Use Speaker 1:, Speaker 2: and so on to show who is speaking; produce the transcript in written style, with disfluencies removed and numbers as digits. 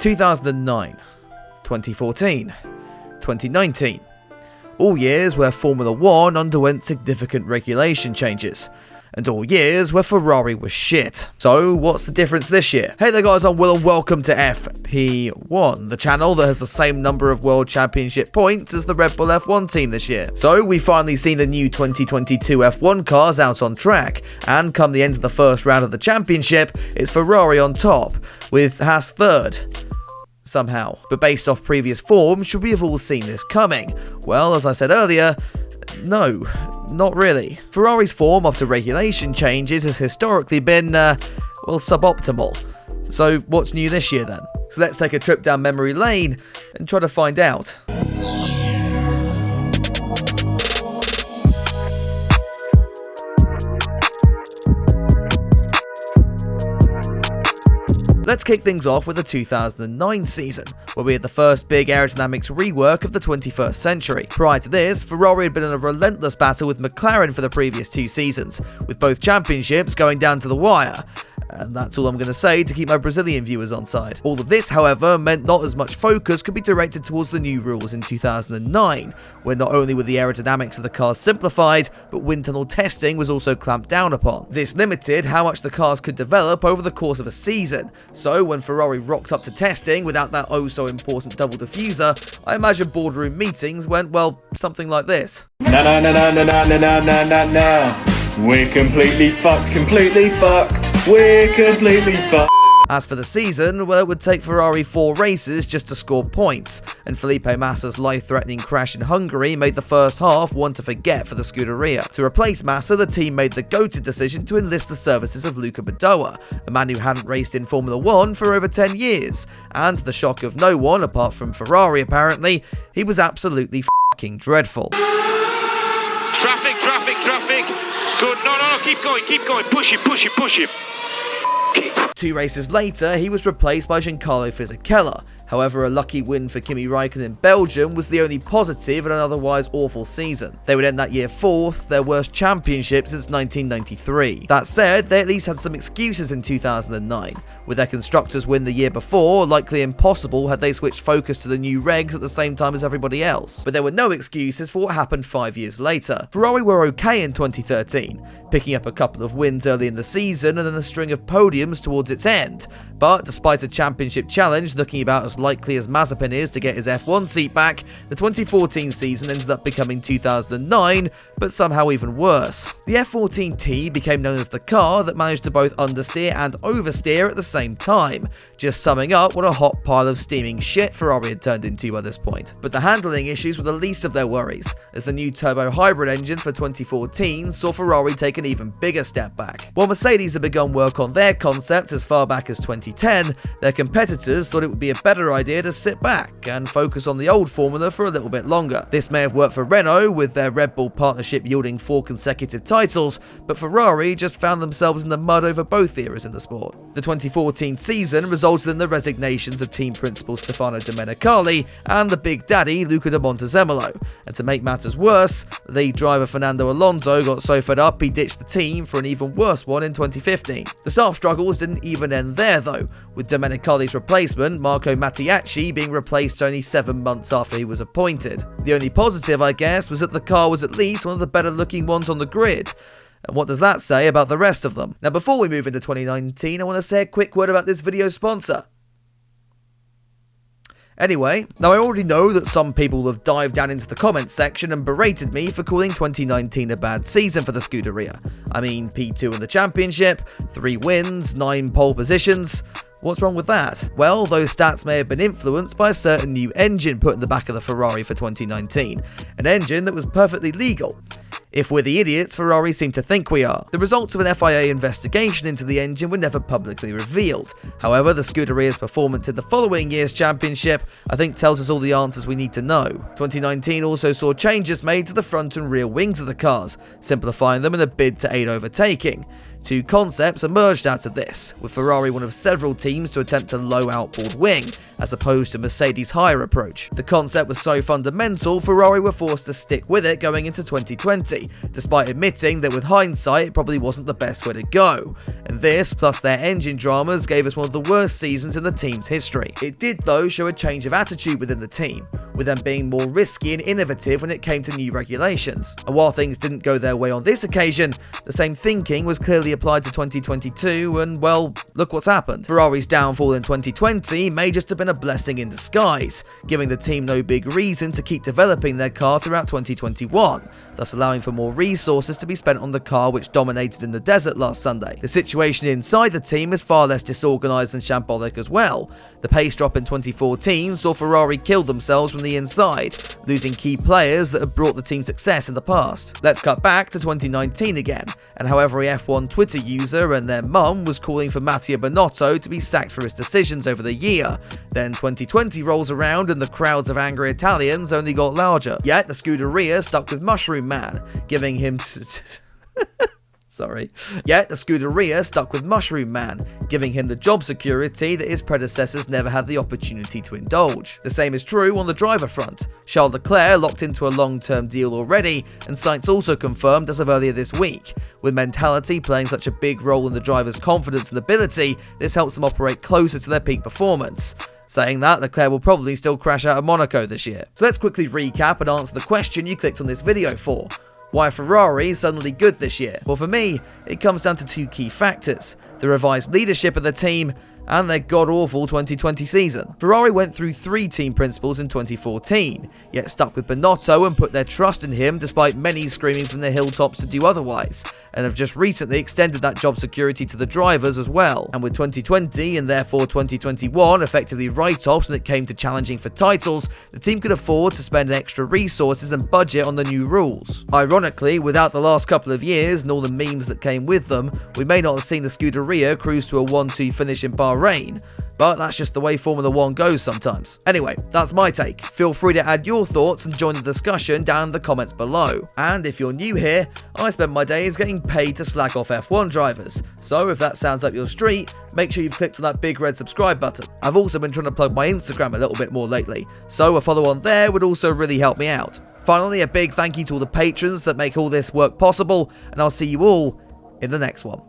Speaker 1: 2009, 2014, 2019. All years where Formula 1 underwent significant regulation changes, and all years where Ferrari was shit. So what's the difference this year? Hey there guys, I'm Will and welcome to FP1, the channel that has the same number of World Championship points as the Red Bull F1 team this year. So we've finally seen the new 2022 F1 cars out on track, and come the end of the first round of the championship, it's Ferrari on top, with Haas third. Somehow. But based off previous form, should we have all seen this coming? Well, as I said earlier, no, not really. Ferrari's form after regulation changes has historically been, suboptimal. So what's new this year then? So let's take a trip down memory lane and try to find out. Let's kick things off with the 2009 season, where we had the first big aerodynamics rework of the 21st century. Prior to this, Ferrari had been in a relentless battle with McLaren for the previous two seasons, with both championships going down to the wire. And that's all I'm going to say to keep my Brazilian viewers on side. All of this, however, meant not as much focus could be directed towards the new rules in 2009, where not only were the aerodynamics of the cars simplified, but wind tunnel testing was also clamped down upon. This limited how much the cars could develop over the course of a season, so when Ferrari rocked up to testing without that oh-so-important double diffuser, I imagine boardroom meetings went, well, something like this.
Speaker 2: No, we're completely fucked, we're completely fucked.
Speaker 1: As for the season, well, it would take Ferrari 4 races just to score points, and Felipe Massa's life-threatening crash in Hungary made the first half one to forget for the Scuderia. To replace Massa, the team made the goated decision to enlist the services of Luca Badoa, a man who hadn't raced in Formula 1 for over 10 years, and to the shock of no one, apart from Ferrari apparently, he was absolutely f***ing dreadful.
Speaker 3: Traffic. Good, no, keep going, push him.
Speaker 1: 2 races later, he was replaced by Giancarlo Fisichella. However, a lucky win for Kimi Räikkönen in Belgium was the only positive in an otherwise awful season. They would end that year 4th, their worst championship since 1993. That said, they at least had some excuses in 2009. With their constructors win the year before, likely impossible had they switched focus to the new regs at the same time as everybody else. But there were no excuses for what happened 5 years later. Ferrari were okay in 2013, picking up a couple of wins early in the season and then a string of podiums towards its end. But despite a championship challenge looking about as likely as Mazepin is to get his F1 seat back, the 2014 season ended up becoming 2009, but somehow even worse. The F14T became known as the car that managed to both understeer and oversteer at the same time, just summing up what a hot pile of steaming shit Ferrari had turned into by this point. But the handling issues were the least of their worries, as the new turbo hybrid engines for 2014 saw Ferrari take an even bigger step back. While Mercedes had begun work on their concept as far back as 2010, their competitors thought it would be a better idea to sit back and focus on the old formula for a little bit longer. This may have worked for Renault, with their Red Bull partnership yielding 4 consecutive titles, but Ferrari just found themselves in the mud over both eras in the sport. The 2014 season resulted in the resignations of team principal Stefano Domenicali and the Big Daddy Luca de Montezemolo, and to make matters worse, lead driver Fernando Alonso got so fed up he ditched the team for an even worse one in 2015. The staff struggles didn't even end there though, with Domenicali's replacement, Marco Mattiacci, being replaced only 7 months after he was appointed. The only positive, I guess, was that the car was at least one of the better looking ones on the grid. And what does that say about the rest of them? Now, before we move into 2019, I want to say a quick word about this video's sponsor. Anyway, now I already know that some people have dived down into the comments section and berated me for calling 2019 a bad season for the Scuderia. I mean, P2 in the championship, 3 wins, 9 pole positions. What's wrong with that? Well, those stats may have been influenced by a certain new engine put in the back of the Ferrari for 2019, an engine that was perfectly legal. If we're the idiots Ferrari seem to think we are. The results of an FIA investigation into the engine were never publicly revealed. However, the Scuderia's performance in the following year's championship, I think, tells us all the answers we need to know. 2019 also saw changes made to the front and rear wings of the cars, simplifying them in a bid to aid overtaking. 2 concepts emerged out of this, with Ferrari one of several teams to attempt a low outboard wing, as opposed to Mercedes' higher approach. The concept was so fundamental, Ferrari were forced to stick with it going into 2020, despite admitting that with hindsight it probably wasn't the best way to go. And this, plus their engine dramas, gave us one of the worst seasons in the team's history. It did though show a change of attitude within the team, with them being more risky and innovative when it came to new regulations. And while things didn't go their way on this occasion, the same thinking was clearly applied to 2022, and well, look what's happened. Ferrari's downfall in 2020 may just have been a blessing in disguise, giving the team no big reason to keep developing their car throughout 2021, thus allowing for more resources to be spent on the car which dominated in the desert last Sunday. The situation inside the team is far less disorganised and shambolic as well. The pace drop in 2014 saw Ferrari kill themselves from the inside, losing key players that have brought the team success in the past. Let's cut back to 2019 again, and how every F1 Twitter user and their mum was calling for Mattia Binotto to be sacked for his decisions over the year. Then 2020 rolls around and the crowds of angry Italians only got larger. Yet the Scuderia stuck with Mushroom Man, giving him Yet the Scuderia stuck with Mushroom Man, giving him the job security that his predecessors never had the opportunity to indulge. The same is true on the driver front. Charles Leclerc locked into a long-term deal already, and Sainz also confirmed as of earlier this week. With mentality playing such a big role in the driver's confidence and ability, this helps them operate closer to their peak performance. Saying that, Leclerc will probably still crash out of Monaco this year. So let's quickly recap and answer the question you clicked on this video for. Why Ferrari is suddenly good this year? Well, for me, it comes down to two key factors: the revised leadership of the team and their god-awful 2020 season. Ferrari went through 3 team principals in 2014, yet stuck with Binotto and put their trust in him despite many screaming from the hilltops to do otherwise, and have just recently extended that job security to the drivers as well. And with 2020 and therefore 2021 effectively write-offs when it came to challenging for titles, the team could afford to spend extra resources and budget on the new rules. Ironically, without the last couple of years and all the memes that came with them, we may not have seen the Scuderia cruise to a 1-2 finish in Bahrain, but that's just the way Formula 1 goes sometimes. Anyway, that's my take. Feel free to add your thoughts and join the discussion down in the comments below. And if you're new here, I spend my days getting paid to slack off F1 drivers, so if that sounds up your street, make sure you've clicked on that big red subscribe button. I've also been trying to plug my Instagram a little bit more lately, so a follow on there would also really help me out. Finally, a big thank you to all the patrons that make all this work possible, and I'll see you all in the next one.